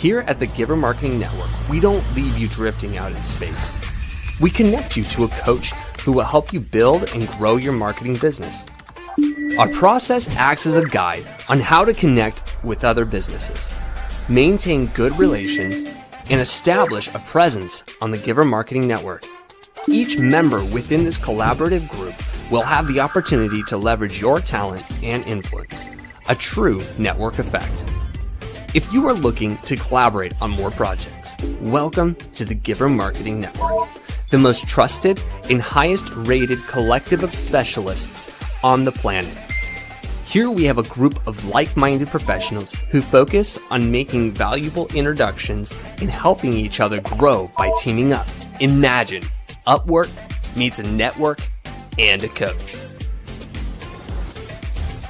Here at the Giver Marketing Network, we don't leave you drifting out in space. We connect you to a coach who will help you build and grow your marketing business. Our process acts as a guide on how to connect with other businesses, maintain good relations, and establish a presence on the Giver Marketing Network. Each member within this collaborative group will have the opportunity to leverage your talent and influence, a true network effect. If you are looking to collaborate on more projects, welcome to the Giver Marketing Network, the most trusted and highest rated collective of specialists on the planet. Here we have a group of like-minded professionals who focus on making valuable introductions and helping each other grow by teaming up. Imagine Upwork meets a network and a coach.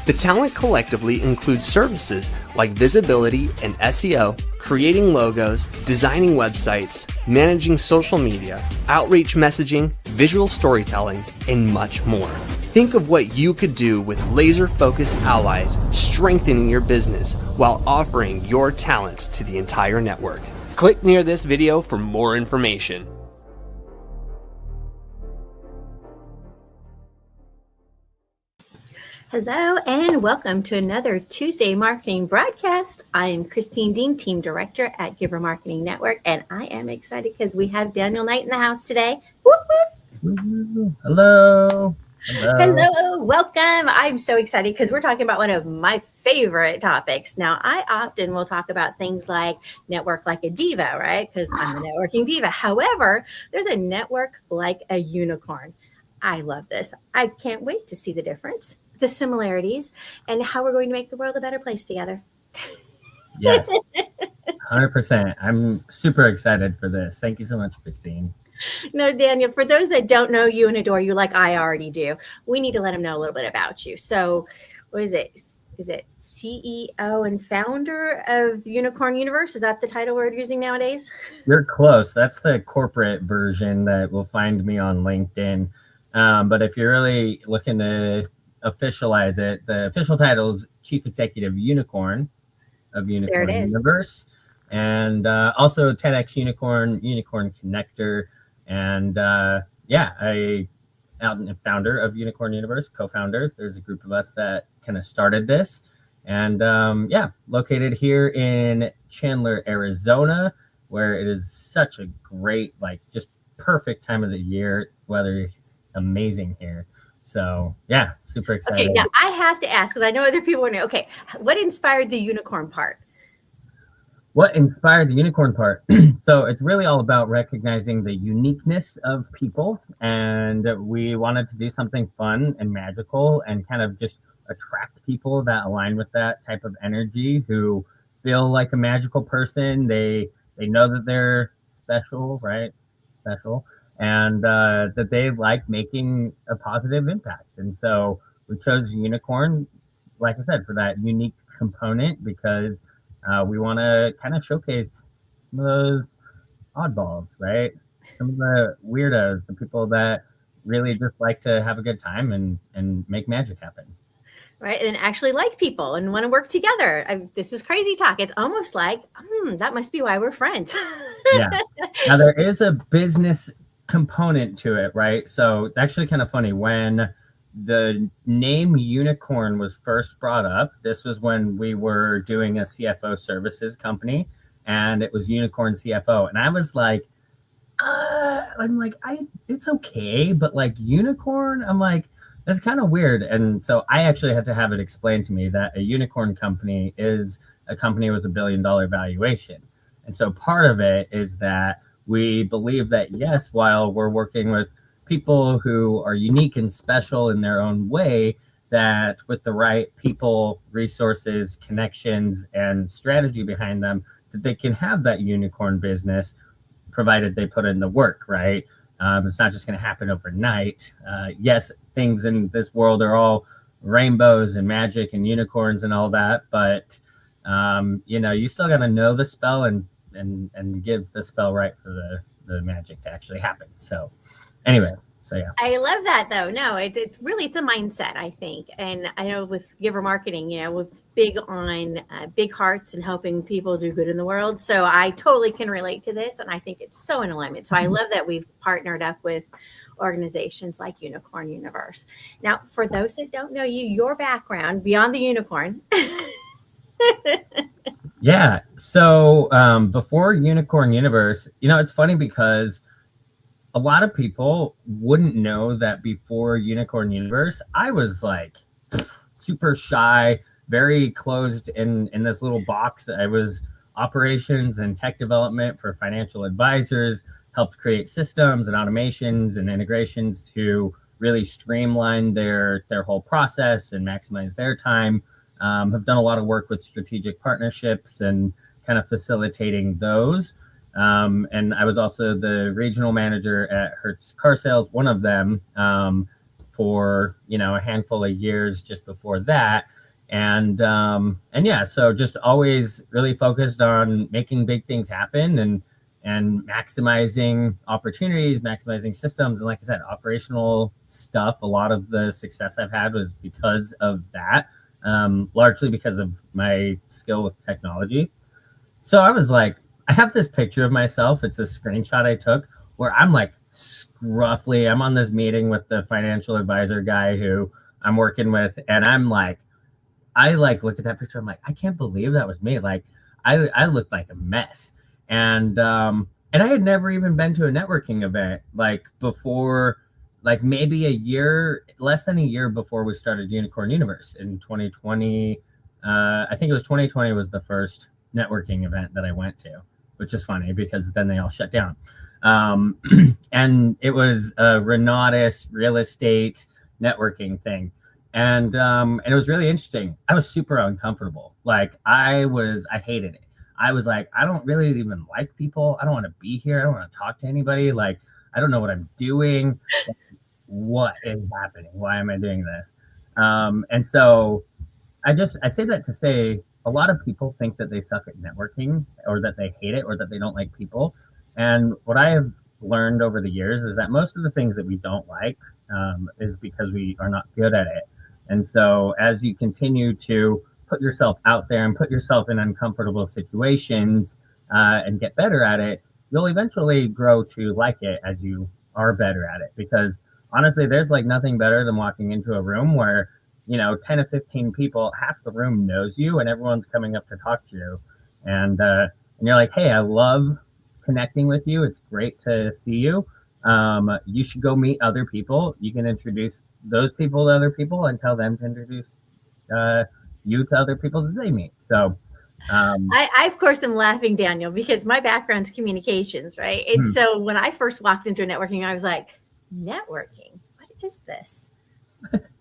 The talent collectively includes services like visibility and SEO, creating logos, designing websites, managing social media, outreach messaging, visual storytelling, and much more. Think of what you could do with laser-focused allies, strengthening your business while offering your talents to the entire network. Click near this video for more information. Hello and welcome to another Tuesday marketing broadcast. I am Christine Deane, Team Director at Giver Marketing Network, and I am excited because we have Daniel Knight in the house today. Whoop, whoop. Hello. Hello, welcome. I'm so excited because we're talking about one of my favorite topics. Now, I often will talk about things like network like a diva, right? Because I'm a networking diva. However, there's a network like a unicorn. I love this. I can't wait to see the difference, the similarities, and how we're going to make the world a better place together. Yes, 100%. I'm super excited for this. Thank you so much, Christine. No, Daniel, for those that don't know you and adore you like I already do, we need to let them know a little bit about you. So what is it? Is it CEO and founder of the Unicorn Universe? Is that the title we're using nowadays? You're close. That's the corporate version that will find me on LinkedIn. But if you're really looking to officialize it, the official title is Chief Executive Unicorn of Unicorn Universe, and also TEDx Unicorn Connector, and I am founder of Unicorn Universe, co-founder. There's a group of us that kind of started this, and located here in Chandler, Arizona, where it is such a great, just perfect time of the year. Weather is amazing here. So yeah, super excited. Okay, now I have to ask, because I know other people want to know, okay, what inspired the unicorn part? What inspired the unicorn part? So it's really all about recognizing the uniqueness of people. And we wanted to do something fun and magical and kind of just attract people that align with that type of energy, who feel like a magical person. They know that they're special, right? Special. And that they like making a positive impact. And so we chose unicorn, like I said, for that unique component, because we want to kind of showcase some of those oddballs, right? Some of the weirdos, the people that really just like to have a good time and make magic happen. Right, and actually like people and want to work together. This is crazy talk. It's almost like, that must be why we're friends. Yeah. Now there is a business component to it, right? So it's actually kind of funny. When the name unicorn was first brought up, this was when we were doing a CFO services company, and it was Unicorn CFO, and I was like, it's okay, but like unicorn, I'm like, that's kind of weird. And so I actually had to have it explained to me that a unicorn company is a company with $1 billion valuation. And so part of it is that we believe that, yes, while we're working with people who are unique and special in their own way, that with the right people, resources, connections, and strategy behind them, that they can have that unicorn business, provided they put in the work, right? It's not just going to happen overnight. Yes, things in this world are all rainbows and magic and unicorns and all that, but you still got to know the spell and give the spell right for the magic to actually happen. So anyway, So yeah. I love that though. No, it's really, it's a mindset, I think. And I know with Giver Marketing, we're big on big hearts and helping people do good in the world. So I totally can relate to this. And I think it's so in alignment. So I love that we've partnered up with organizations like Unicorn Universe. Now, for those that don't know you, your background beyond the unicorn. Yeah. So before Unicorn Universe, it's funny because a lot of people wouldn't know that before Unicorn Universe, I was like super shy, very closed in this little box. I was operations and tech development for financial advisors, helped create systems and automations and integrations to really streamline their whole process and maximize their time. Have done a lot of work with strategic partnerships and kind of facilitating those. And I was also the regional manager at Hertz Car Sales, one of them, for a handful of years just before that. And yeah, so just always really focused on making big things happen and maximizing opportunities, maximizing systems, and like I said, operational stuff. A lot of the success I've had was because of that, largely because of my skill with technology. So I was like, I have this picture of myself. It's a screenshot I took where I'm like scruffy. I'm on this meeting with the financial advisor guy who I'm working with. And I'm like, I look at that picture. I'm like, I can't believe that was me. Like I looked like a mess. And I had never even been to a networking event like before, like maybe less than a year before we started Unicorn Universe in 2020. I think it was 2020 was the first networking event that I went to, which is funny because then they all shut down. And it was a Renatus real estate networking thing. And it was really interesting. I was super uncomfortable. Like I hated it. I was like, I don't really even like people. I don't want to be here. I don't want to talk to anybody. Like, I don't know what I'm doing. What is happening? Why am I doing this? And so I say that to say, a lot of people think that they suck at networking or that they hate it or that they don't like people. And what I have learned over the years is that most of the things that we don't like is because we are not good at it. And so as you continue to put yourself out there and put yourself in uncomfortable situations and get better at it, you'll eventually grow to like it as you are better at it. Because honestly, there's like nothing better than walking into a room where 10 to 15 people, half the room knows you and everyone's coming up to talk to you. And you're like, hey, I love connecting with you. It's great to see you. You should go meet other people. You can introduce those people to other people and tell them to introduce you to other people that they meet. So I of course am laughing, Daniel, because my background's communications, right? And so when I first walked into networking, I was like, networking? What is this?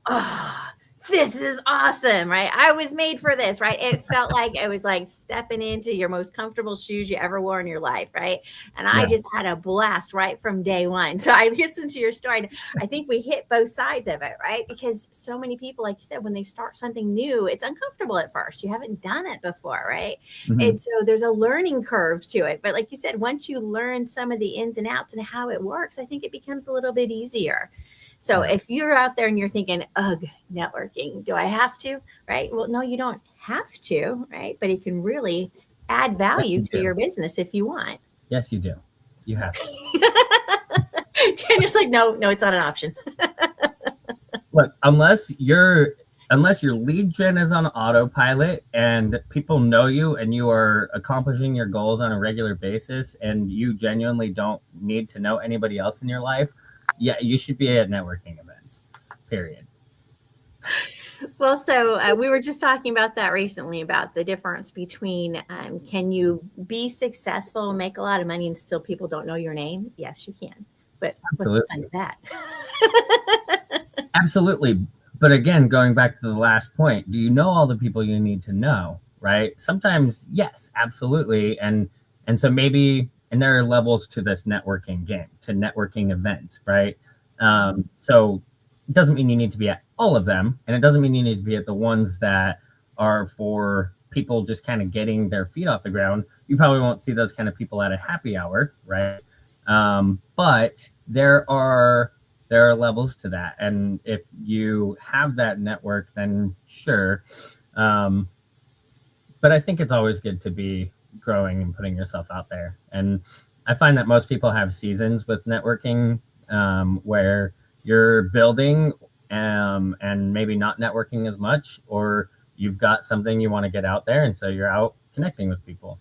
Oh, this is awesome, right? I was made for this, right? It felt like it was like stepping into your most comfortable shoes you ever wore in your life, right? And I just had a blast right from day one. So I listened to your story. And I think we hit both sides of it, right? Because so many people, like you said, when they start something new, it's uncomfortable at first. You haven't done it before, right? And so there's a learning curve to it. But like you said, once you learn some of the ins and outs and how it works, I think it becomes a little bit easier. So if you're out there and you're thinking, ugh, networking, do I have to? Right? Well, no, you don't have to, right? But it can really add value to your business if you want. Yes, you do. You have to. Daniel's like, no, it's not an option. Look, unless your lead gen is on autopilot and people know you and you are accomplishing your goals on a regular basis and you genuinely don't need to know anybody else in your life, yeah, you should be at networking events, period. Well, so we were just talking about that recently, about the difference between can you be successful and make a lot of money and still people don't know your name? Yes, you can. But what's the fun of that? Absolutely. But again, going back to the last point, do you know all the people you need to know, right? Sometimes, yes, absolutely. And so maybe, and there are levels to this networking game, to networking events, right? So it doesn't mean you need to be at all of them. And it doesn't mean you need to be at the ones that are for people just kind of getting their feet off the ground. You probably won't see those kind of people at a happy hour, right? But there are there are levels to that. And if you have that network, then sure. But I think it's always good to be growing and putting yourself out there. And I find that most people have seasons with networking, where you're building, and maybe not networking as much, or you've got something you want to get out there. And so you're out connecting with people.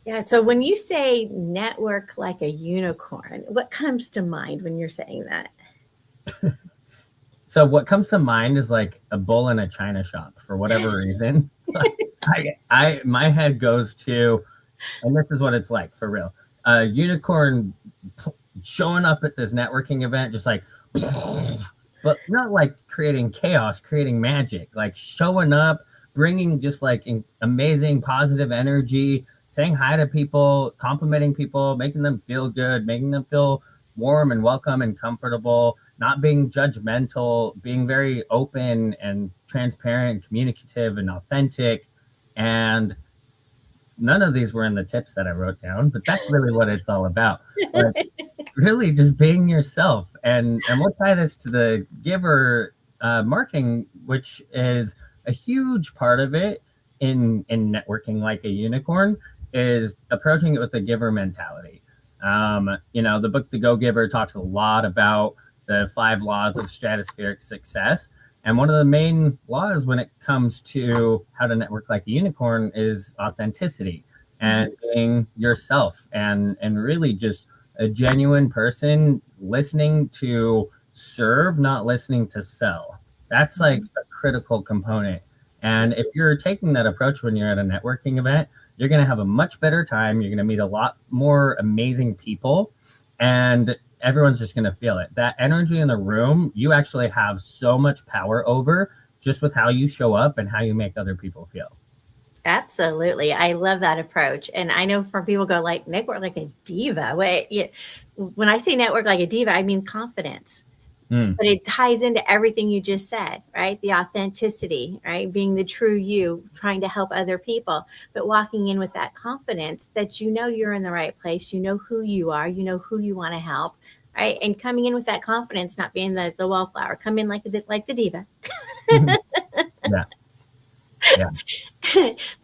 Yeah. So when you say network like a unicorn, what comes to mind when you're saying that? So what comes to mind is like a bull in a china shop for whatever reason. My head goes to, and this is what it's like for real. A unicorn showing up at this networking event, just like, but not like creating chaos, creating magic, like showing up, bringing just like amazing positive energy, saying hi to people, complimenting people, making them feel good, making them feel warm and welcome and comfortable, not being judgmental, being very open and transparent, communicative and authentic. And none of these were in the tips that I wrote down, but that's really what it's all about. But really just being yourself. And we'll tie this to the giver marketing, which is a huge part of it in networking like a unicorn, is approaching it with the giver mentality. The book The Go Giver talks a lot about the 5 laws of stratospheric success. And one of the main laws when it comes to how to network like a unicorn is authenticity and being yourself, and really just a genuine person listening to serve, not listening to sell. That's like a critical component. And if you're taking that approach when you're at a networking event, you're going to have a much better time. You're going to meet a lot more amazing people, and everyone's just going to feel it. That energy in the room, you actually have so much power over just with how you show up and how you make other people feel. Absolutely. I love that approach. And I know for people go like network like a diva. When I say network like a diva, I mean confidence. But it ties into everything you just said, right? The authenticity, right? Being the true you, trying to help other people, but walking in with that confidence that you know you're in the right place, you know who you are, you know who you want to help, right? And coming in with that confidence, not being the wallflower, come in like the diva. Yeah.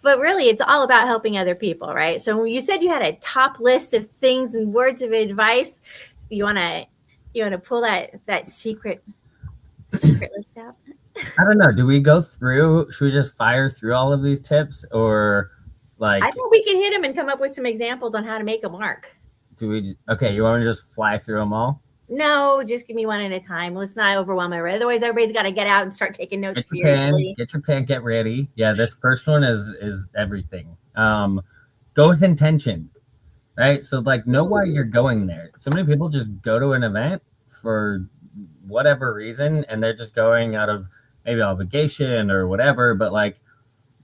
But really, it's all about helping other people, right? So when you said you had a top list of things and words of advice, you want to pull that secret list out? I don't know. Do we go through? Should we just fire through all of these tips, or like? I think we can hit them and come up with some examples on how to make a mark. Do we? Okay, you want me to just fly through them all? No, just give me one at a time. Let's not overwhelm everybody. Otherwise, everybody's got to get out and start taking notes furiously. Get your pen. Get ready. Yeah, this first one is everything. Go with intention, right? So like, know why you're going there. So many people just go to an event for whatever reason, and they're just going out of maybe obligation or whatever. But like,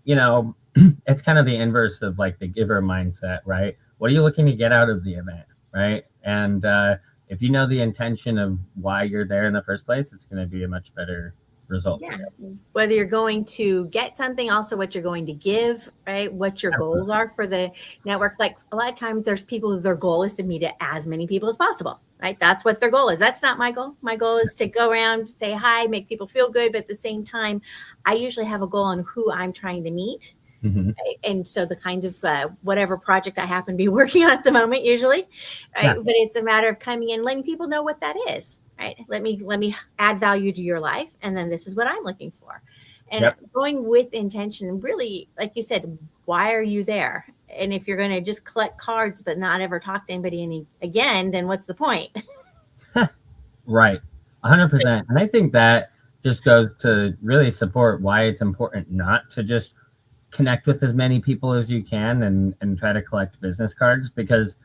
it's kind of the inverse of like the giver mindset, right? What are you looking to get out of the event, right? And if you know the intention of why you're there in the first place, it's going to be a much better result. Yeah. Whether you're going to get something, also what you're going to give, right? What your goals are for the network. Like a lot of times there's people, their goal is to meet as many people as possible, right? That's what their goal is. That's not my goal. My goal is to go around, say hi, make people feel good. But at the same time, I usually have a goal on who I'm trying to meet. Mm-hmm. Right? And so the kind of whatever project I happen to be working on at the moment, usually, right? Yeah. But it's a matter of coming in, letting people know what that is, right? Let me add value to your life, and then this is what I'm looking for, and going with intention. Really, like you said, why are you there? And if you're going to just collect cards but not ever talk to anybody again, then what's the point? Right, 100%. And I think that just goes to really support why it's important not to just connect with as many people as you can and try to collect business cards, because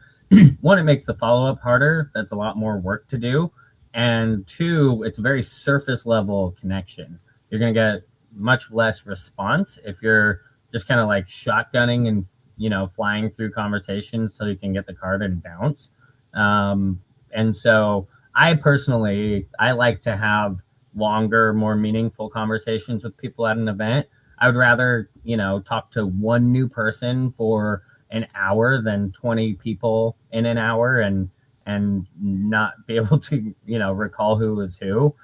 one, it makes the follow-up harder. That's a lot more work to do. And two, it's a very surface level connection. You're going to get much less response if you're just kind of like shotgunning and, flying through conversations so you can get the card and bounce. And so I personally like to have longer, more meaningful conversations with people at an event. I would rather, talk to one new person for an hour than 20 people in an hour and and not be able to, recall who was who.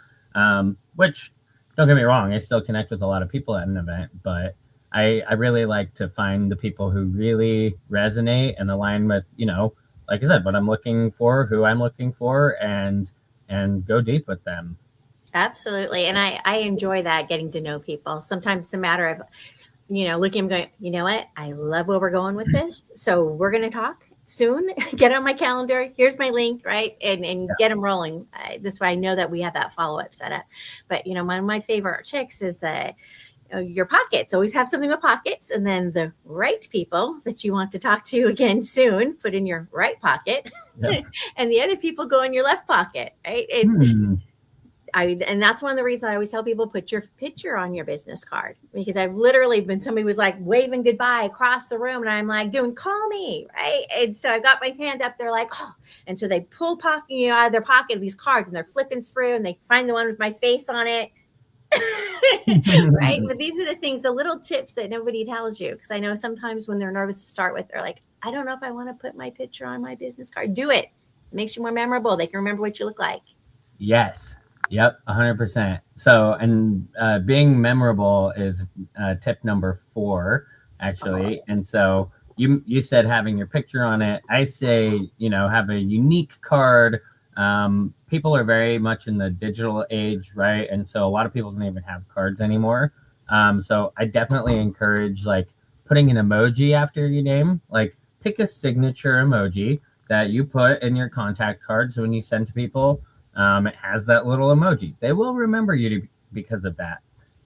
Which, don't get me wrong, I still connect with a lot of people at an event, but I really like to find the people who really resonate and align with, like I said, what I'm looking for, who I'm looking for, and go deep with them. Absolutely. And I enjoy that, getting to know people. Sometimes it's a matter of, looking and going, you know what? I love where we're going with this. So we're going to talk soon. Get on my calendar. Here's my link, right? And get them rolling. This way I know that we have that follow-up set up. But, one of my favorite tricks is that your pockets. Always have something with pockets. And then the right people that you want to talk to again soon, put in your right pocket. Yeah. And the other people go in your left pocket, right? And that's one of the reasons I always tell people, put your picture on your business card, because I've literally been, somebody was like waving goodbye across the room and I'm like call me, right? And so I got my hand up, they're like, oh, and so they pull pocket, out of their pocket these cards and they're flipping through and they find the one with my face on it. Right. But these are the things, the little tips that nobody tells you. Because I know sometimes when they're nervous to start with, they're like, I don't know if I want to put my picture on my business card. Do it. It makes you more memorable. They can remember what you look like. Yes. Yep, 100%. So, and being memorable is tip number 4, actually. And so you said having your picture on it. I say, have a unique card. People are very much in the digital age, right? And so a lot of people don't even have cards anymore. So I definitely encourage like putting an emoji after your name. Like pick a signature emoji that you put in your contact cards when you send to people. It has that little emoji. They will remember you because of that.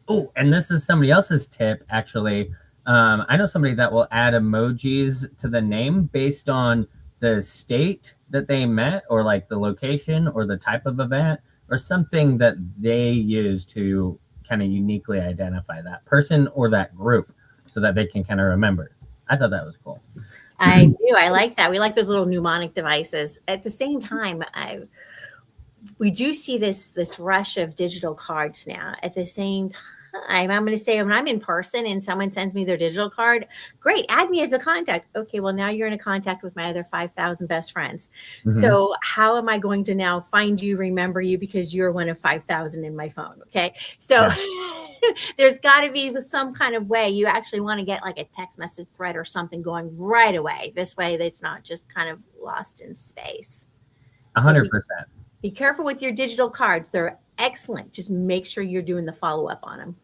Oh, and this is somebody else's tip, actually. I know somebody that will add emojis to the name based on the state that they met, or like the location or the type of event or something that they use to kind of uniquely identify that person or that group so that they can kind of remember. I thought that was cool. I do. I like that. We like those little mnemonic devices. At the same time, we do see this rush of digital cards now. At the same time, I'm going to say when I'm in person and someone sends me their digital card, great, add me as a contact. Okay, well, now you're in a contact with my other 5,000 best friends. Mm-hmm. So how am I going to now find you, remember you, because you're one of 5,000 in my phone? Okay, so there's got to be some kind of way. You actually want to get like a text message thread or something going right away. This way it's not just kind of lost in space. 100%. Be careful with your digital cards. They're excellent. Just make sure you're doing the follow-up on them.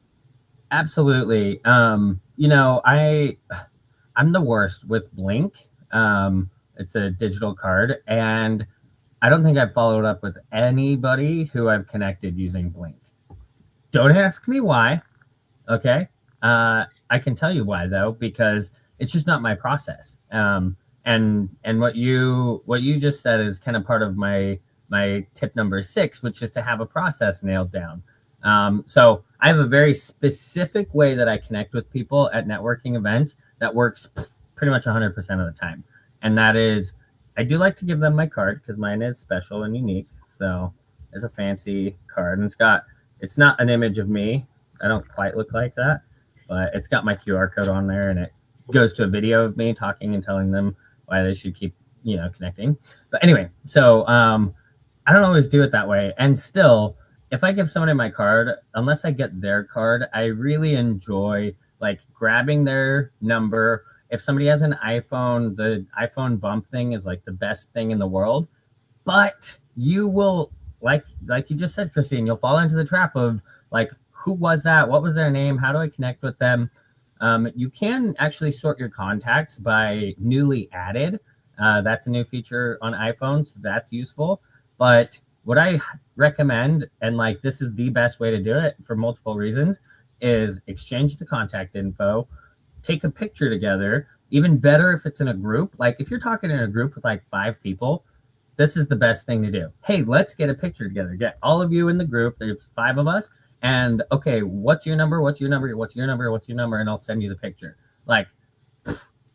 Absolutely. I'm the worst with Blink. It's a digital card, and I don't think I've followed up with anybody who I've connected using Blink. Don't ask me why. Okay. I can tell you why though, because it's just not my process. And what you just said is kind of part of my tip number 6, which is to have a process nailed down. So I have a very specific way that I connect with people at networking events that works pretty much 100% of the time. And that is, I do like to give them my card because mine is special and unique. So it's a fancy card, and it's not an image of me. I don't quite look like that, but it's got my QR code on there, and it goes to a video of me talking and telling them why they should keep, connecting. But anyway, so, I don't always do it that way. And still, if I give somebody my card, unless I get their card, I really enjoy like grabbing their number. If somebody has an iPhone, the iPhone bump thing is like the best thing in the world. But you will, like you just said, Christine, you'll fall into the trap of like, who was that? What was their name? How do I connect with them? You can actually sort your contacts by newly added. That's a new feature on iPhone, so that's useful. But what I recommend, and like this is the best way to do it for multiple reasons, is exchange the contact info, take a picture together. Even better if it's in a group. Like if you're talking in a group with like 5 people, this is the best thing to do. Hey, let's get a picture together. Get all of you in the group. There's 5 of us. And okay, what's your number? What's your number? What's your number? What's your number? And I'll send you the picture. Like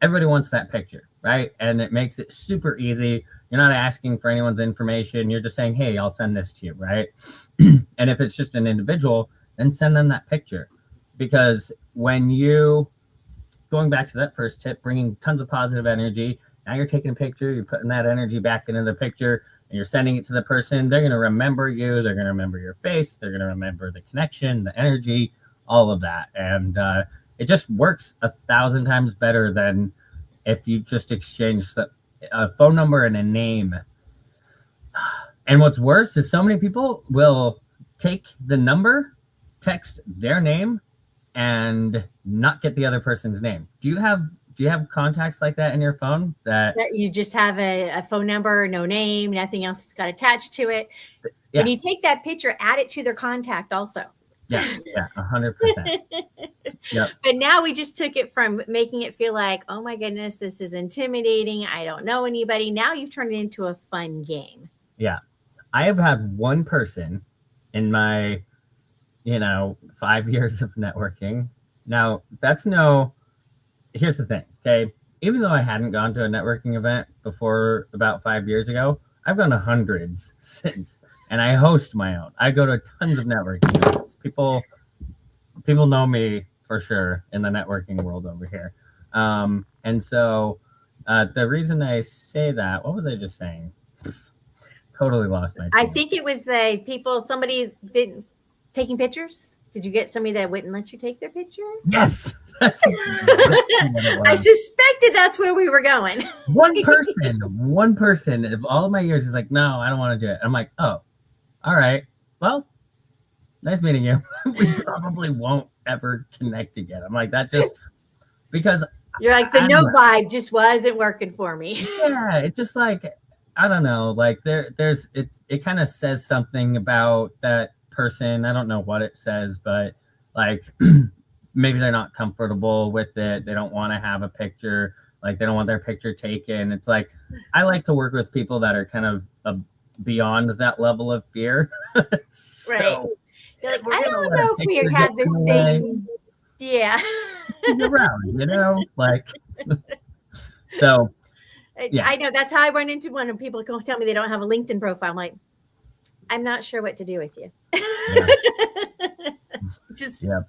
everybody wants that picture, right? And it makes it super easy. You're not asking for anyone's information. You're just saying, hey, I'll send this to you, right? And if it's just an individual, then send them that picture. Because when going back to that first tip, bringing tons of positive energy, Now you're taking a picture, you're putting that energy back into the picture, and you're sending it to the person. They're going to remember you. They're going to remember your face. They're going to remember the connection, the energy, all of that. And it just works 1,000 times better than if you just exchange a phone number and a name. And what's worse is so many people will take the number, text their name, and not get the other person's name. Do you have contacts like that in your phone that you just have a phone number, no name, nothing else got attached to it? Yeah. When you take that picture, add it to their contact also. Yeah, 100%. Yep. But now we just took it from making it feel like, oh my goodness, this is intimidating. I don't know anybody. Now you've turned it into a fun game. Yeah. I have had one person in my, 5 years of networking. Now, here's the thing, okay? Even though I hadn't gone to a networking event before about 5 years ago, I've gone to hundreds since, and I host my own. I go to tons of networking events. People know me for sure in the networking world over here. And so the reason I say that, what was I just saying? Totally lost my I think it was somebody didn't taking pictures. Did you get somebody that wouldn't let you take their picture? Yes. That's I suspected that's where we were going. One person of all of my years is like, no, I don't want to do it. I'm like, oh, all right. Well, nice meeting you. We probably won't ever connect again. I'm like, that just because you're like the no vibe just wasn't working for me. Yeah, it's just like, I don't know, like there's it kind of says something about that person. I don't know what it says, but like maybe they're not comfortable with it. They don't want to have a picture, like they don't want their picture taken. It's like, I like to work with people that are kind of beyond that level of fear. So, right. Like, I don't know if we had the same. Yeah. Around, like, so. Yeah. I know that's how I run into when people tell me they don't have a LinkedIn profile. I'm like, I'm not sure what to do with you. Yeah. Yeah.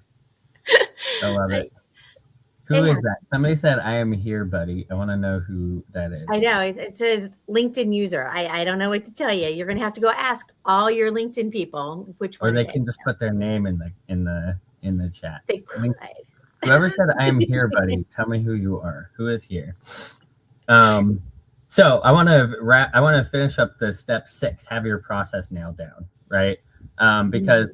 I love it. Who is that? Somebody said, I am here, buddy. I want to know who that is. I know. It says LinkedIn user. I don't know what to tell you. You're going to have to go ask all your LinkedIn people which one. Or they can just put their name in the chat. They could. Whoever said, I am here, buddy, tell me who you are. Who is here? So I want to finish up the step 6, have your process nailed down, right? Because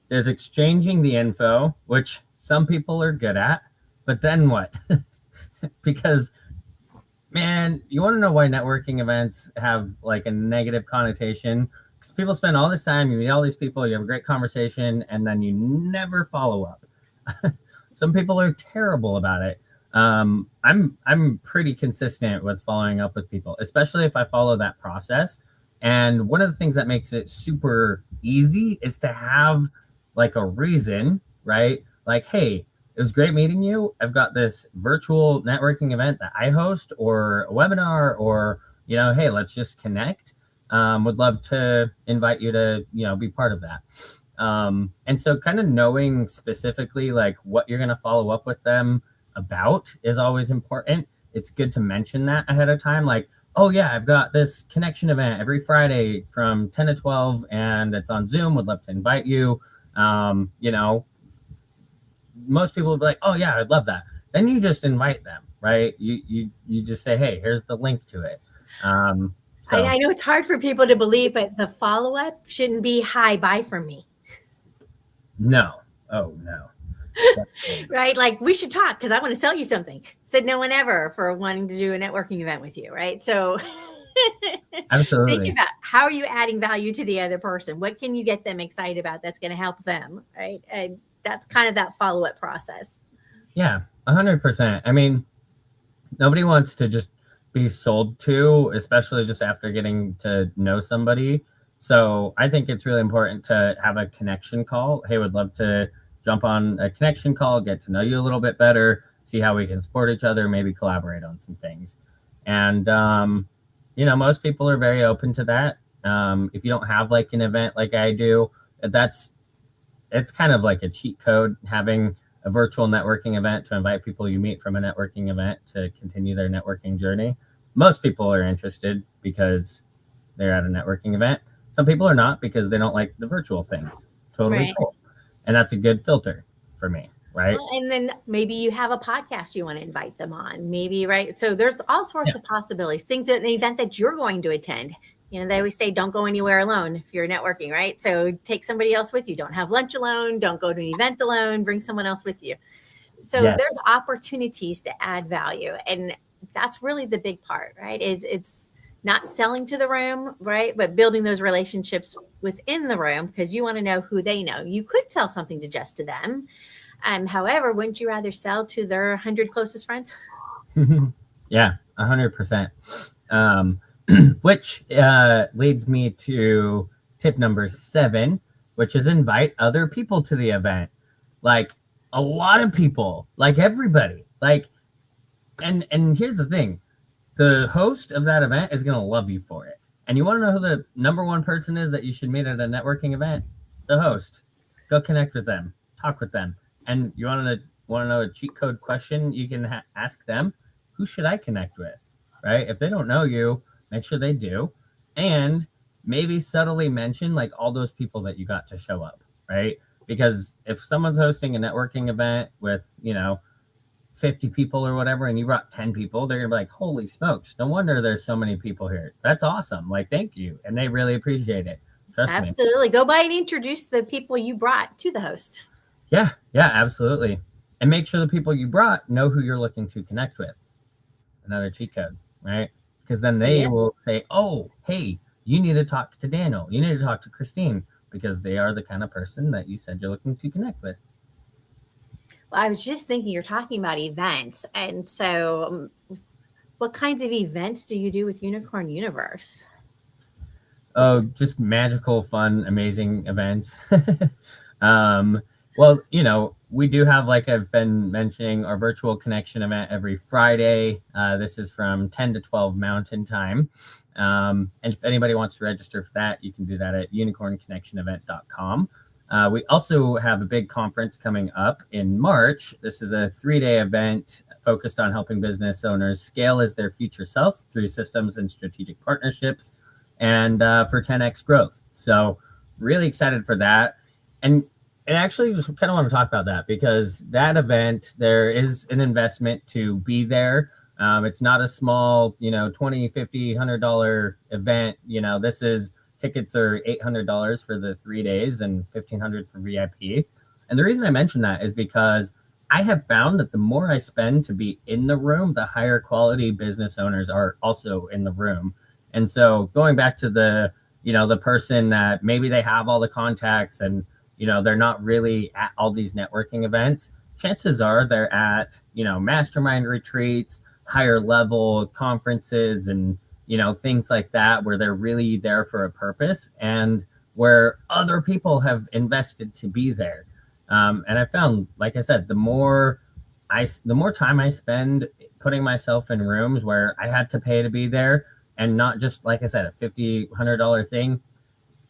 there's exchanging the info, which some people are good at, but then what? Because, man, you want to know why networking events have like a negative connotation? Because people spend all this time, you meet all these people, you have a great conversation, and then you never follow up. Some people are terrible about it. I'm pretty consistent with following up with people, especially if I follow that process. And one of the things that makes it super easy is to have like a reason, right? Like, hey, it was great meeting you. I've got this virtual networking event that I host, or a webinar, or, hey, let's just connect. Would love to invite you to, be part of that. And so kind of knowing specifically like what you're going to follow up with them about is always important. It's good to mention that ahead of time. Like, oh yeah, I've got this connection event every Friday from 10 to 12 and it's on Zoom. Would love to invite you. Most people would be like, oh yeah, I'd love that. Then you just invite them, right? You just say, hey, here's the link to it. So. I know it's hard for people to believe, but the follow-up shouldn't be hi, bye from me. No. Oh no. Right? Like, we should talk because I want to sell you something. Said no one ever for wanting to do a networking event with you, right? So absolutely. Think about how are you adding value to the other person? What can you get them excited about that's going to help them, right? And that's kind of that follow-up process. Yeah, 100%. I mean, nobody wants to just be sold to, especially just after getting to know somebody. So I think it's really important to have a connection call. Hey, would love to jump on a connection call, get to know you a little bit better, see how we can support each other, maybe collaborate on some things. And, most people are very open to that. If you don't have like an event like I do, it's kind of like a cheat code, having a virtual networking event to invite people you meet from a networking event to continue their networking journey. most people are interested because they're at a networking event. Some people are not because they don't like the virtual things. Totally Right. cool. And that's a good filter for me, right? Well, and then maybe you have a podcast you want to invite them on, maybe, right? So there's all sorts of possibilities, things at an event that you're going to attend. They always say don't go anywhere alone if you're networking, right? So take somebody else with you. Don't have lunch alone. Don't go to an event alone. Bring someone else with you. So Yes. there's opportunities to add value. And that's really the big part, right? It's not selling to the room, right? But building those relationships within the room because you want to know who they know. You could sell something just to them. However, wouldn't you rather sell to their 100 closest friends? Yeah, 100%. Which leads me to tip number 7, which is invite other people to the event. Like a lot of people, like everybody. And here's the thing. The host of that event is going to love you for it. And you want to know who the number one person is that you should meet at a networking event? The host. Go connect with them. Talk with them. And you want to know a cheat code question? You can ask them, who should I connect with? Right? If they don't know you, make sure they do. And maybe subtly mention like all those people that you got to show up, right? Because if someone's hosting a networking event with, 50 people or whatever, and you brought 10 people, they're gonna be like, holy smokes, no wonder there's so many people here. That's awesome. Like, thank you. And they really appreciate it. Trust me. Absolutely. Go by and introduce the people you brought to the host. Yeah, absolutely. And make sure the people you brought know who you're looking to connect with. Another cheat code, right? Because then they will say, oh, hey, you need to talk to Daniel. You need to talk to Christine because they are the kind of person that you said you're looking to connect with. Well, I was just thinking you're talking about events. And so what kinds of events do you do with Unicorn Universe? Oh, just magical, fun, amazing events. Well, we do have, like I've been mentioning, our virtual connection event every Friday. This is from 10 to 12 Mountain Time. And if anybody wants to register for that, you can do that at unicornconnectionevent.com. We also have a big conference coming up in March. This is a 3-day event focused on helping business owners scale as their future self through systems and strategic partnerships and for 10x growth. So really excited for that. And actually just kind of want to talk about that because that event, there is an investment to be there. It's not a small, $20, $50, $100 event. This is tickets are $800 for the 3 days and $1,500 for VIP. And the reason I mention that is because I have found that the more I spend to be in the room, the higher quality business owners are also in the room. And so going back to the person that maybe they have all the contacts and, they're not really at all these networking events, chances are they're at, mastermind retreats, higher level conferences and, things like that, where they're really there for a purpose and where other people have invested to be there. And I found, like I said, the more time I spend putting myself in rooms where I had to pay to be there and not just, like I said, a $50, $100 thing,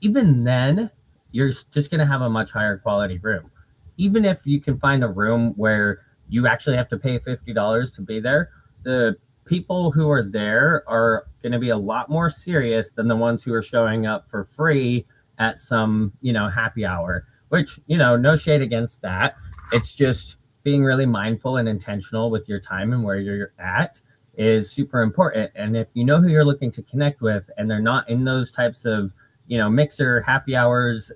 even then you're just going to have a much higher quality room. Even if you can find a room where you actually have to pay $50 to be there, the people who are there are going to be a lot more serious than the ones who are showing up for free at some, happy hour, which, no shade against that. It's just being really mindful and intentional with your time and where you're at is super important. And if you know who you're looking to connect with and they're not in those types of, mixer happy hours,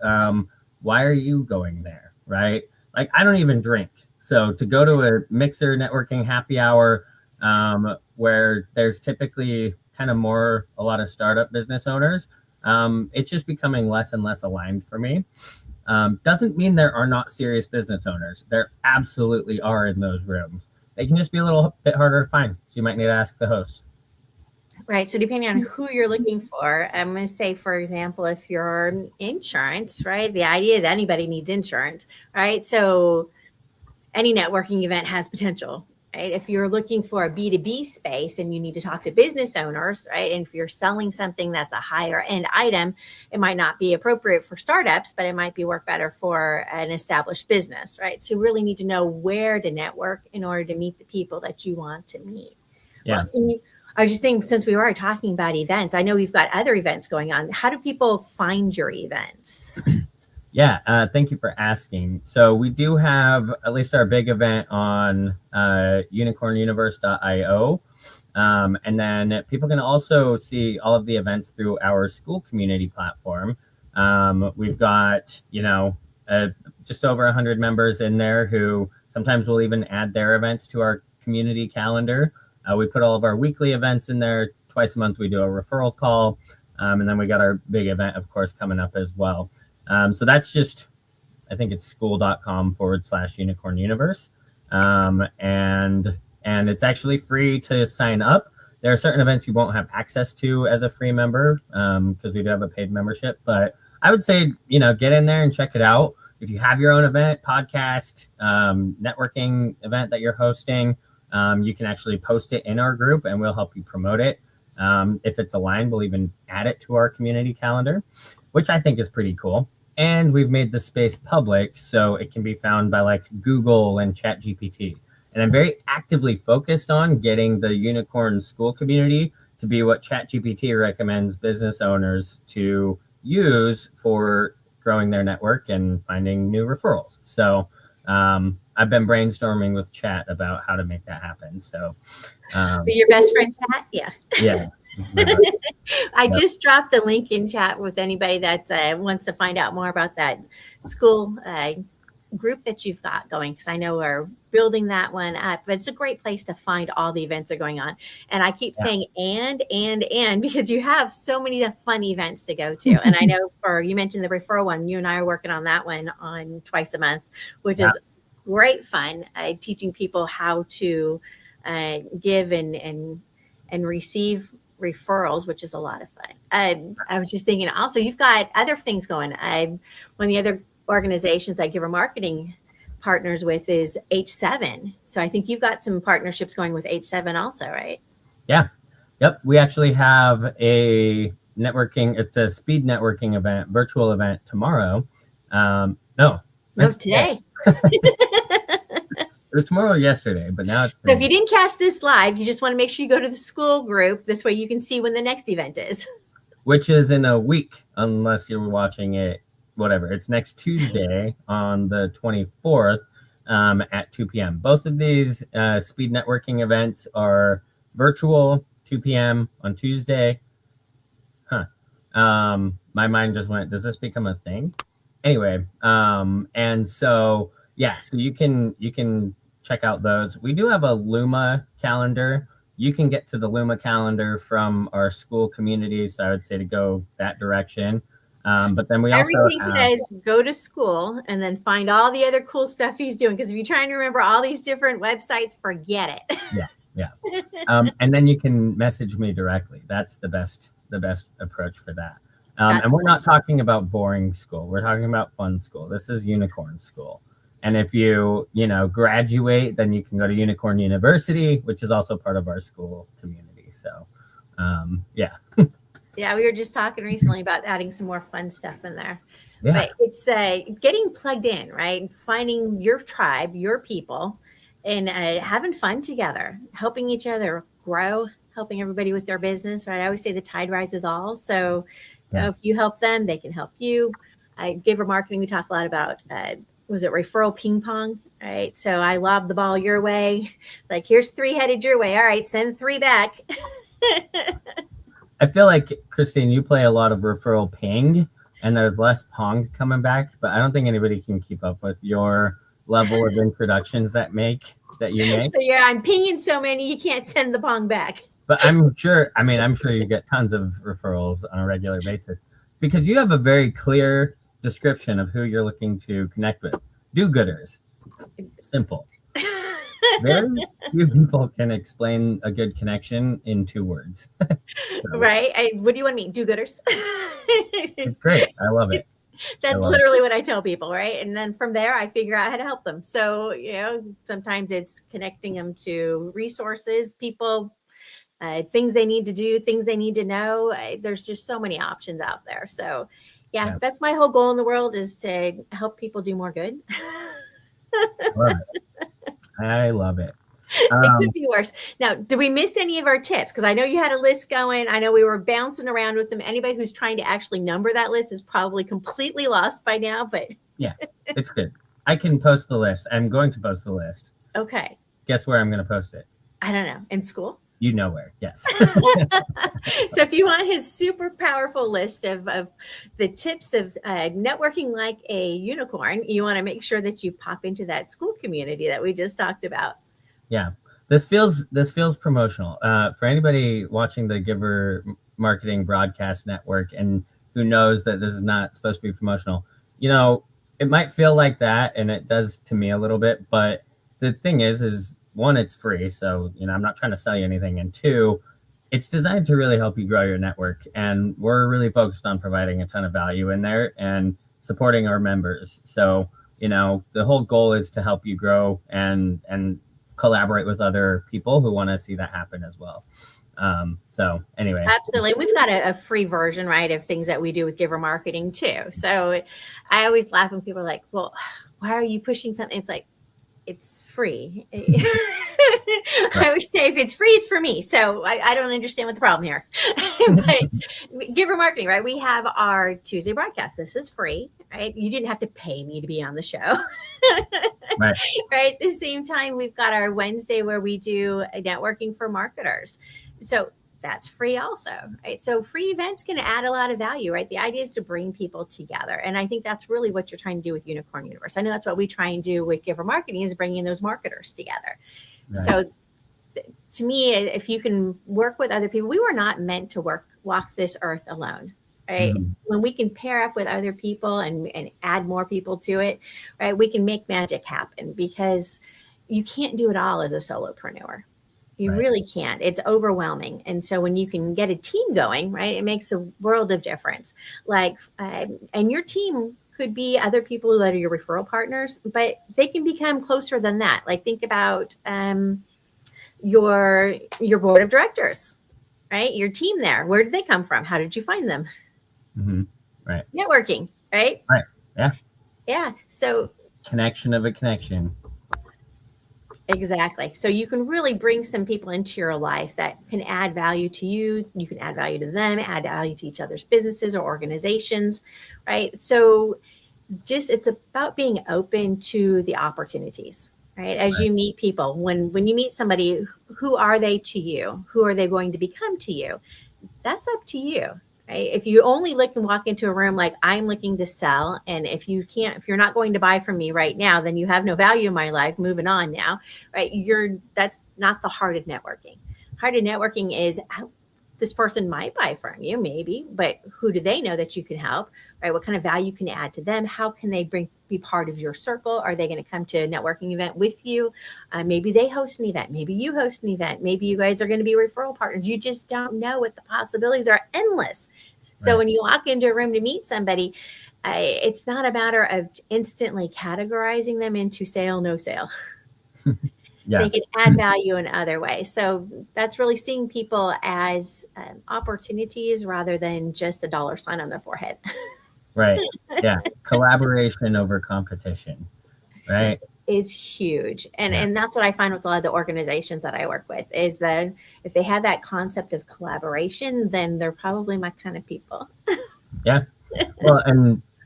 why are you going there? Right? Like, I don't even drink. So to go to a mixer networking happy hour, where there's typically kind of a lot of startup business owners, it's just becoming less and less aligned for me. Doesn't mean there are not serious business owners. There absolutely are in those rooms. They can just be a little bit harder to find. So you might need to ask the host. Right. So depending on who you're looking for, I'm going to say, for example, if you're insurance, right? The idea is anybody needs insurance, right? So any networking event has potential, right? If you're looking for a B2B space and you need to talk to business owners, right? And if you're selling something that's a higher end item, it might not be appropriate for startups, but it might work better for an established business, right? So you really need to know where to network in order to meet the people that you want to meet. Yeah. Well, I just think since we were talking about events, I know we've got other events going on. How do people find your events? Yeah, thank you for asking. So we do have at least our big event on unicornuniverse.io. And then people can also see all of the events through our school community platform. We've got, just over 100 members in there who sometimes will even add their events to our community calendar. We put all of our weekly events in there. Twice a month, we do a referral call. And then we got our big event, of course, coming up as well. So that's just, I think it's school.com/unicornuniverse. And it's actually free to sign up. There are certain events you won't have access to as a free member because we do have a paid membership. But I would say, get in there and check it out. If you have your own event, podcast, networking event that you're hosting, you can actually post it in our group and we'll help you promote it. If it's aligned, we'll even add it to our community calendar, which I think is pretty cool. And we've made the space public so it can be found by like Google and ChatGPT. And I'm very actively focused on getting the unicorn school community to be what ChatGPT recommends business owners to use for growing their network and finding new referrals. So I've been brainstorming with Chat about how to make that happen. So Your best friend Chat? Yeah. Yeah. I just dropped the link in chat with anybody that wants to find out more about that school group that you've got going, because I know we're building that one up, but it's a great place to find all the events that are going on. And I keep saying and because you have so many fun events to go to. And I know you mentioned the referral one, you and I are working on that one on twice a month, which is great fun, teaching people how to give and receive referrals, which is a lot of fun. I was just thinking also you've got other things going. One of the other organizations I give our marketing partners with is H7. So I think you've got some partnerships going with H7 also, right? Yeah. Yep. We actually have it's a speed networking event, virtual event tomorrow. No, today. It was tomorrow or yesterday, but now it's so if you didn't catch this live, you just want to make sure you go to the school group. This way you can see when the next event is. Which is in a week, unless you're watching it, whatever. It's next Tuesday on the 24th at 2 p.m. Both of these speed networking events are virtual, 2 p.m. on Tuesday. My mind just went, does this become a thing? Anyway, and so, so you can check out those. We do have a Luma calendar. You can get to the Luma calendar from our school community. So I would say to go that direction. But then we everything says go to school and then find all the other cool stuff he's doing. Because if you're trying to remember all these different websites, forget it. Yeah. And then you can message me directly. That's the best approach for that. And we're not talking about boring school. We're talking about fun school. This is unicorn school. And if you graduate, then you can go to Unicorn University, which is also part of our school community. So, yeah. Yeah, we were just talking recently about adding some more fun stuff in there. Yeah. But it's getting plugged in, right? Finding your tribe, your people, and having fun together, helping each other grow, helping everybody with their business, right? I always say the tide rises all. So if you help them, they can help you. Giver marketing, we talk a lot about was it referral ping pong, right? So I lob the ball your way. Like, here's 3 headed your way. All right, send 3 back. I feel like, Christine, you play a lot of referral ping and there's less pong coming back, but I don't think anybody can keep up with your level of introductions that you make. So I'm pinging so many, you can't send the pong back. But I'm sure you get tons of referrals on a regular basis because you have a very clear description of who you're looking to connect with. Do-gooders. Simple. Very few people can explain a good connection in 2 words. Right? What do you want me? Do-gooders? It's great. I love it. That's literally what I tell people, right? And then from there, I figure out how to help them. So, sometimes it's connecting them to resources, people, things they need to do, things they need to know. There's just so many options out there. So, that's my whole goal in the world is to help people do more good. Love it. I love it. It could be worse. Now, do we miss any of our tips? Because I know you had a list going. I know we were bouncing around with them. Anybody who's trying to actually number that list is probably completely lost by now, but yeah, it's good. I can post the list. I'm going to post the list. okay. Guess where I'm going to post it? I don't know. In school? You know where, yes. So if you want his super powerful list of the tips of networking like a unicorn, you want to make sure that you pop into that school community that we just talked about. Yeah, this feels promotional. For anybody watching the Giver Marketing Broadcast Network and who knows that this is not supposed to be promotional, it might feel like that, and it does to me a little bit. But the thing is one, it's free, so I'm not trying to sell you anything, and two, it's designed to really help you grow your network, and we're really focused on providing a ton of value in there and supporting our members. So the whole goal is to help you grow and collaborate with other people who want to see that happen as well. So anyway, absolutely. We've got a free version, right, of things that we do with Giver Marketing too. So I always laugh when people are like, well, why are you pushing something? It's like, it's free. I always say if it's free, it's for me. So I don't understand what the problem here. But Giver Marketing, right? We have our Tuesday broadcast. This is free, right? You didn't have to pay me to be on the show. Right. Right. At the same time, we've got our Wednesday where we do a networking for marketers. So that's free also, right? So free events can add a lot of value, right? The idea is to bring people together. And I think that's really what you're trying to do with Unicorn Universe. I know that's what we try and do with Giver Marketing is bringing those marketers together. Right. So to me, if you can work with other people, we were not meant to walk this earth alone, right? Mm-hmm. When we can pair up with other people and add more people to it, right? We can make magic happen because you can't do it all as a solopreneur. You really can't. It's overwhelming. And so when you can get a team going, right, it makes a world of difference. Like, and your team could be other people that are your referral partners, but they can become closer than that. Like think about your board of directors, right? Your team there. Where did they come from? How did you find them? Mm-hmm. Right. Networking, right? Right. Yeah. Yeah. So connection of a connection. Exactly. So you can really bring some people into your life that can add value to you. You can add value to them, add value to each other's businesses or organizations, right? So it's about being open to the opportunities, right? As you meet people, when you meet somebody, who are they to you? Who are they going to become to you? That's up to you. Right? If you only look and walk into a room like I'm looking to sell, and if you're not going to buy from me right now, then you have no value in my life. Moving on now, right? That's not the heart of networking. Heart of networking is this person might buy from you, maybe, but who do they know that you can help? Right? What kind of value can you add to them? How can they be part of your circle? Are they going to come to a networking event with you? Maybe they host an event. Maybe you host an event. Maybe you guys are going to be referral partners. You just don't know what the possibilities are endless. So when you walk into a room to meet somebody, it's not a matter of instantly categorizing them into sale, no sale. Yeah. They can add value in other ways. So that's really seeing people as opportunities rather than just a dollar sign on their forehead. Right. Yeah. Collaboration over competition. Right. It's huge. And that's what I find with a lot of the organizations that I work with is that if they have that concept of collaboration, then they're probably my kind of people. Yeah. Well,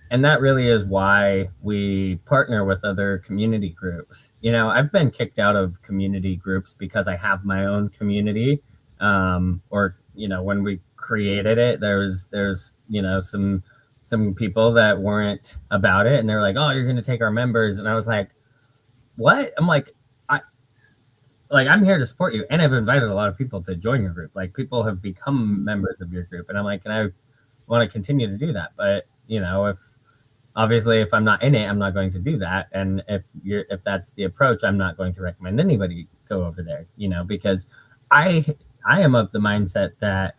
and that really is why we partner with other community groups. I've been kicked out of community groups because I have my own community. When we created it, there's some people that weren't about it, and they're like, "Oh, you're going to take our members," and I was like, "What?" I'm like, I'm here to support you, and I've invited a lot of people to join your group. Like people have become members of your group, and I'm like, and I want to continue to do that, but if I'm not in it, I'm not going to do that. And if that's the approach, I'm not going to recommend anybody go over there, because I am of the mindset that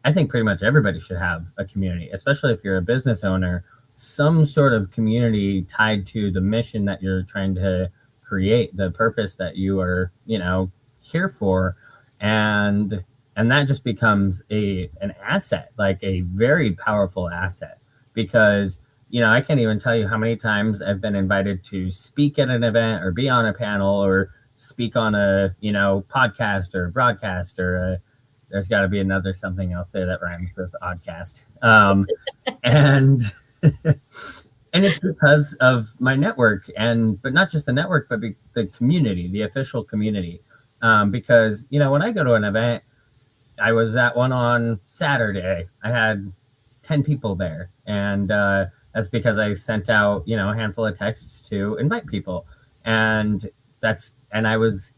I think pretty much everybody should have a community, especially if you're a business owner, some sort of community tied to the mission that you're trying to create, the purpose that you are, here for. And that just becomes an asset, like a very powerful asset, because I can't even tell you how many times I've been invited to speak at an event or be on a panel or speak on a, podcast or broadcast or there's got to be another something else there that rhymes with oddcast. And and it's because of my network, but not just the network, but the community, the official community. Because, when I go to an event, I was at one on Saturday. I had 10 people there. And that's because I sent out, a handful of texts to invite people. And I was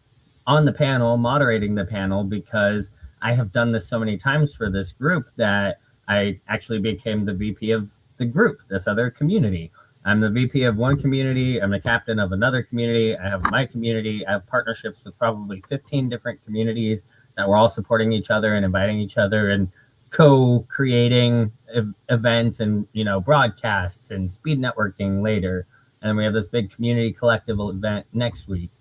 on the panel, moderating the panel, because I have done this so many times for this group that I actually became the VP of the group, this other community. I'm the VP of one community. I'm the captain of another community. I have my community. I have partnerships with probably 15 different communities that we're all supporting each other and inviting each other and co-creating events and, broadcasts and speed networking later. And we have this big community collective event next week.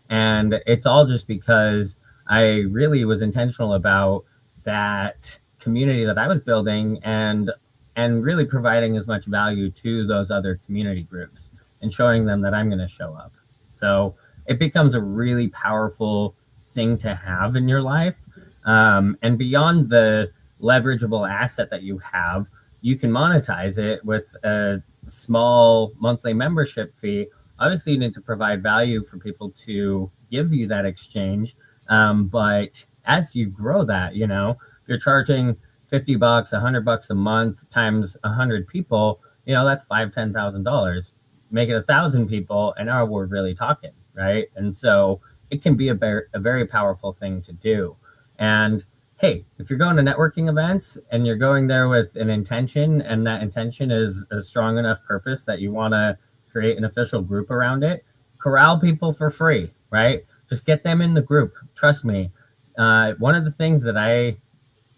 And it's all just because I really was intentional about that community that I was building and really providing as much value to those other community groups and showing them that I'm going to show up. So it becomes a really powerful thing to have in your life. And beyond the leverageable asset that you have, you can monetize it with a small monthly membership fee. Obviously, you need to provide value for people to give you that exchange. But as you grow that, if you're charging $50, $100 a month times 100 people, that's $10,000. Make it 1,000 people, and now we're really talking, right? And so it can be a very powerful thing to do. And hey, if you're going to networking events and you're going there with an intention, and that intention is a strong enough purpose that you want to create an official group around it, corral people for free, right? Just get them in the group. Trust me. One of the things that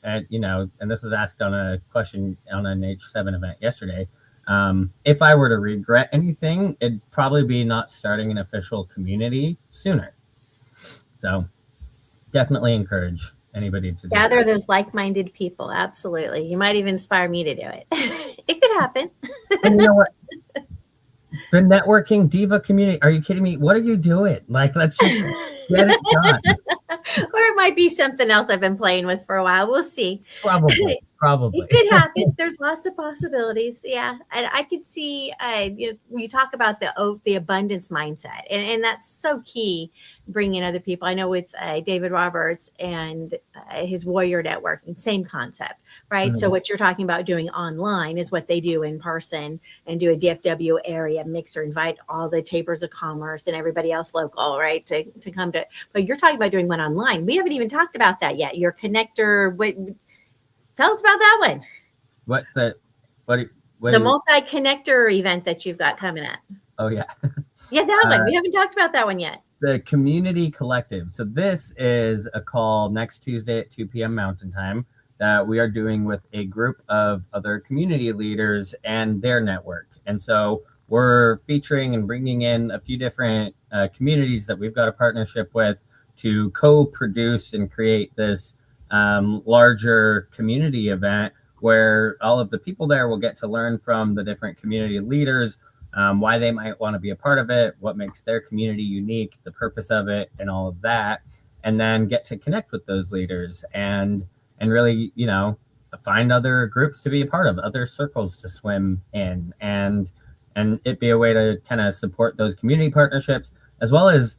and this was asked on a question on an H7 event yesterday, if I were to regret anything, it'd probably be not starting an official community sooner. So definitely encourage anybody to gather those like-minded people. Absolutely. You might even inspire me to do it. It could happen. And you know what? The networking Diva community. Are you kidding me? What are you doing? Like, let's just get it done. Or it might be something else I've been playing with for a while. We'll see. Probably. It could happen. There's lots of possibilities. Yeah. And I could see, you talk about the abundance mindset, and that's so key, bringing other people. I know with David Roberts and his Warrior Networking, same concept, right? Mm-hmm. So what you're talking about doing online is what they do in person, and do a DFW area mixer, invite all the Tapers of Commerce and everybody else local, right? To come to, but you're talking about doing one online. We haven't even talked about that yet. Your connector, tell us about that one. What the multi-connector event that you've got coming up? Oh, yeah. Yeah, that one. We haven't talked about that one yet. The Community Collective. So this is a call next Tuesday at 2 p.m. Mountain Time that we are doing with a group of other community leaders and their network. And so we're featuring and bringing in a few different communities that we've got a partnership with to co-produce and create this larger community event where all of the people there will get to learn from the different community leaders, why they might want to be a part of it, what makes their community unique, the purpose of it, and all of that, and then get to connect with those leaders and really, find other groups to be a part of, other circles to swim in, and it be a way to kind of support those community partnerships, as well as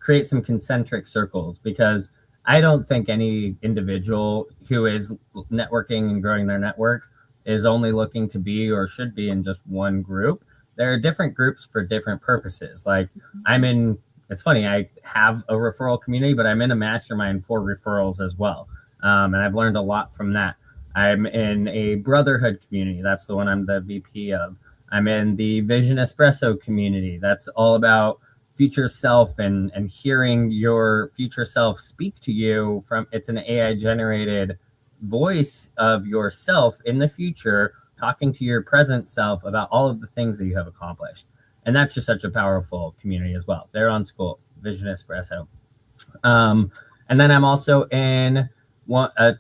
create some concentric circles, because I don't think any individual who is networking and growing their network is only looking to be or should be in just one group. There are different groups for different purposes. Like it's funny, I have a referral community, but I'm in a mastermind for referrals as well. And I've learned a lot from that. I'm in a brotherhood community. That's the one I'm the VP of. I'm in the Vision Espresso community. That's all about future self and hearing your future self speak to you it's an AI generated voice of yourself in the future, talking to your present self about all of the things that you have accomplished. And that's just such a powerful community as well. They're on school, Vision Espresso. And then I'm also in a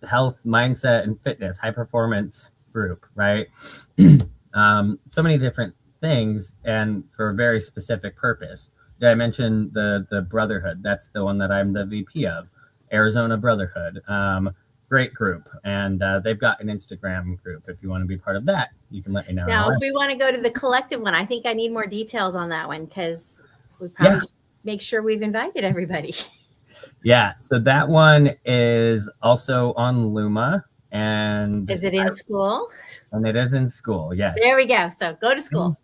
health, mindset, and fitness, high performance group, right? So many different things, and for a very specific purpose. Did I mention the Brotherhood? That's the one that I'm the VP of, Arizona Brotherhood. Great group, and they've got an Instagram group. If you want to be part of that, you can let me know. Now, if we want to go to the collective one, I think I need more details on that one, because we probably should make sure we've invited everybody. Yeah, so that one is also on Luma, and is it in school? And it is in school, yes. There we go. So go to school.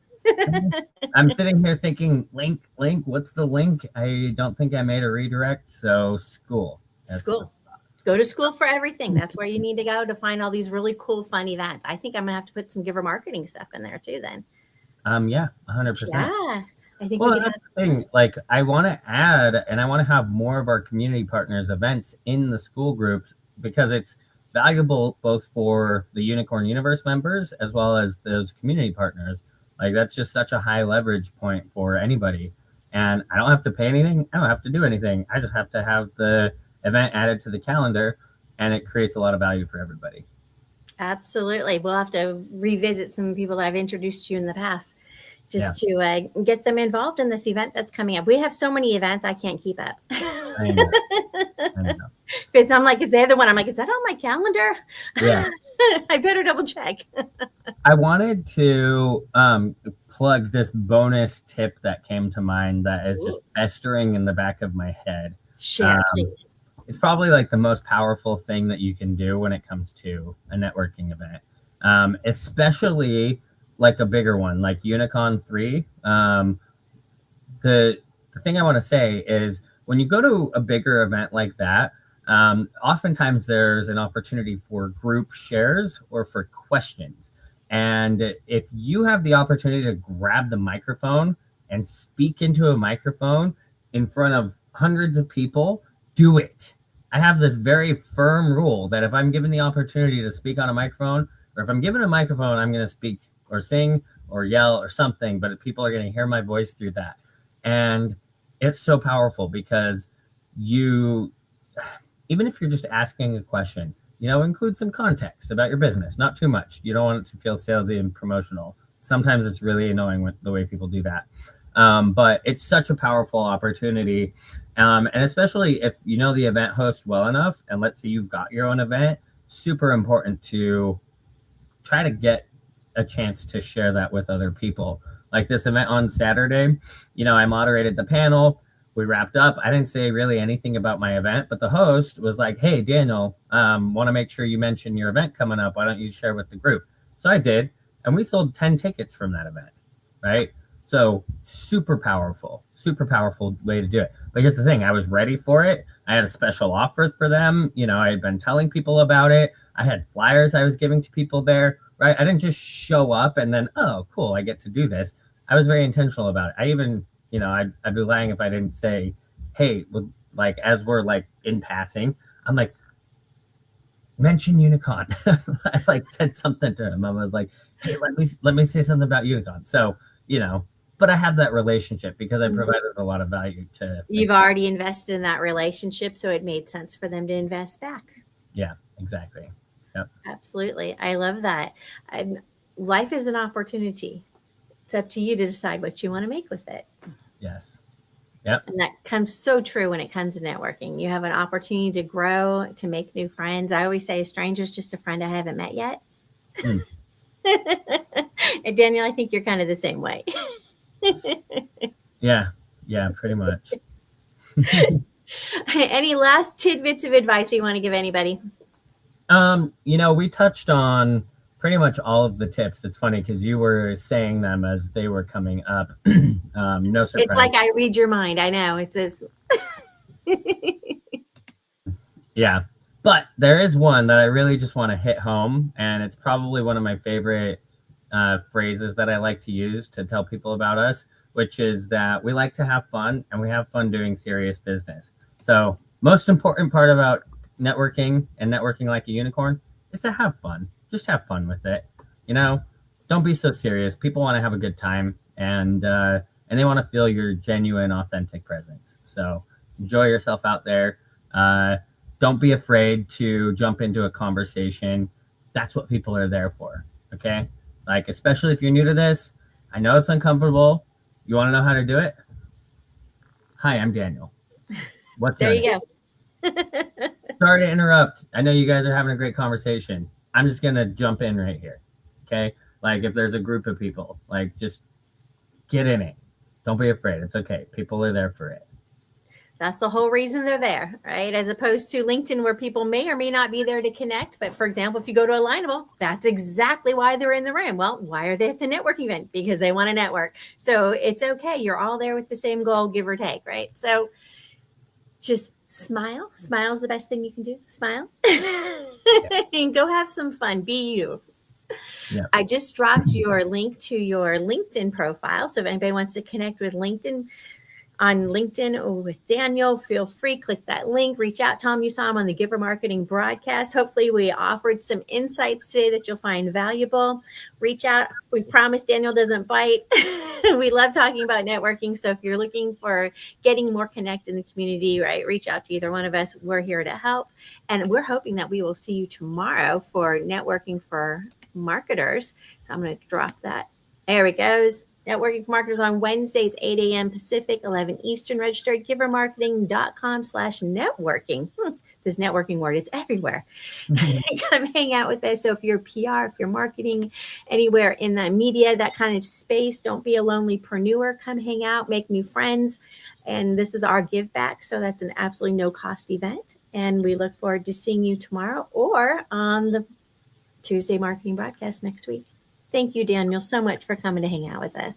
I'm sitting here thinking, link, what's the link? I don't think I made a redirect, so school. School. Go to school for everything. That's where you need to go to find all these really cool, fun events. I think I'm gonna have to put some giver marketing stuff in there too then. Yeah, 100%. Yeah. I think well, that's the thing. Like, I want to add, and I want to have more of our community partners events in the school groups, because it's valuable both for the Unicorn Universe members as well as those community partners. Like, that's just such a high leverage point for anybody. And I don't have to pay anything. I don't have to do anything. I just have to have the event added to the calendar, and it creates a lot of value for everybody. Absolutely. We'll have to revisit some people that I've introduced to you in the past, just to get them involved in this event that's coming up. We have so many events, I can't keep up. I know. I'm like, is the other one? I'm like, is that on my calendar? Yeah. I better double check. I wanted to plug this bonus tip that came to mind that is just festering in the back of my head. Share, please. It's probably like the most powerful thing that you can do when it comes to a networking event, especially like a bigger one like Unicon 3. The thing I want to say is, when you go to a bigger event like that, oftentimes there's an opportunity for group shares or for questions. And if you have the opportunity to grab the microphone and speak into a microphone in front of hundreds of people, do it. I have this very firm rule that if I'm given the opportunity to speak on a microphone, or if I'm given a microphone, I'm going to speak or sing or yell or something, but people are going to hear my voice through that. And it's so powerful, because even if you're just asking a question, include some context about your business, not too much. You don't want it to feel salesy and promotional. Sometimes it's really annoying the way people do that. But it's such a powerful opportunity. And especially if you know the event host well enough, and let's say you've got your own event, super important to try to get a chance to share that with other people. Like this event on Saturday, I moderated the panel. We wrapped up. I didn't say really anything about my event, but the host was like, hey, Daniel, want to make sure you mention your event coming up. Why don't you share with the group? So I did. And we sold 10 tickets from that event, right? So super powerful way to do it. But here's the thing. I was ready for it. I had a special offer for them. I had been telling people about it. I had flyers I was giving to people there, right? I didn't just show up and then, oh, cool, I get to do this. I was very intentional about it. I even, I'd be lying if I didn't say, hey, as we're like in passing, I'm like, mention Unicon. I said something to him. I was like, hey, let me say something about Unicon. So, but I have that relationship because I provided a lot of value to. You've already invested in that relationship, so it made sense for them to invest back. Yeah, exactly. Yep. Absolutely. I love that. Life is an opportunity. It's up to you to decide what you want to make with it. Yes. Yep. And that comes so true when it comes to networking. You have an opportunity to grow, to make new friends. I always say a stranger's just a friend I haven't met yet. And Daniel, I think you're kind of the same way. Yeah, pretty much. Any last tidbits of advice you want to give anybody? We touched on pretty much all of the tips. It's funny because you were saying them as they were coming up. No surprise. It's like I read your mind. I know. It's this. Yeah. But there is one that I really just want to hit home. And it's probably one of my favorite phrases that I like to use to tell people about us, which is that we like to have fun, and we have fun doing serious business. So most important part about networking and networking like a unicorn is to have fun. Just have fun with it. Don't be so serious. People want to have a good time, and they want to feel your genuine, authentic presence. So enjoy yourself out there. Don't be afraid to jump into a conversation. That's what people are there for. Okay. Especially if you're new to this, I know it's uncomfortable. You want to know how to do it? Hi, I'm Daniel. What's There your you name? go. Sorry to interrupt. I know you guys are having a great conversation. I'm just gonna jump in right here. Okay? Like if there's a group of people, like just get in it. Don't be afraid. It's okay. People are there for it. That's the whole reason they're there, right? As opposed to LinkedIn, where people may or may not be there to connect. But for example, if you go to Alignable, that's exactly why they're in the room. Well, why are they at the networking event? Because they want to network. So it's okay. You're all there with the same goal, give or take, right? So just smile. Smile is the best thing you can do. Smile. And go have some fun. Be you. Yeah. I just dropped your link to your LinkedIn profile. So if anybody wants to connect with LinkedIn, on LinkedIn or with Daniel, feel free, click that link, reach out, tell him you saw him on the Giver Marketing broadcast. Hopefully we offered some insights today that you'll find valuable. Reach out. We promise Daniel doesn't bite. We love talking about networking. So if you're looking for getting more connected in the community, right, reach out to either one of us. We're here to help. And we're hoping that we will see you tomorrow for networking for marketers. So I'm going to drop that. There it goes. Networking for marketers on Wednesdays, 8 a.m. Pacific, 11 Eastern. Register at givermarketing.com/networking. This networking word, it's everywhere. Come hang out with us. So if you're PR, if you're marketing anywhere in the media, that kind of space, don't be a lonelypreneur. Come hang out, make new friends. And this is our give back. So that's an absolutely no cost event. And we look forward to seeing you tomorrow or on the Tuesday marketing broadcast next week. Thank you, Daniel, so much for coming to hang out with us.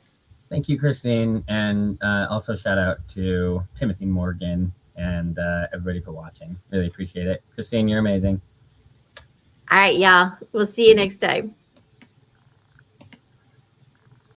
Thank you, Christine. And also shout out to Timothy Morgan and everybody for watching. Really appreciate it. Christine, you're amazing. All right, y'all. We'll see you next time.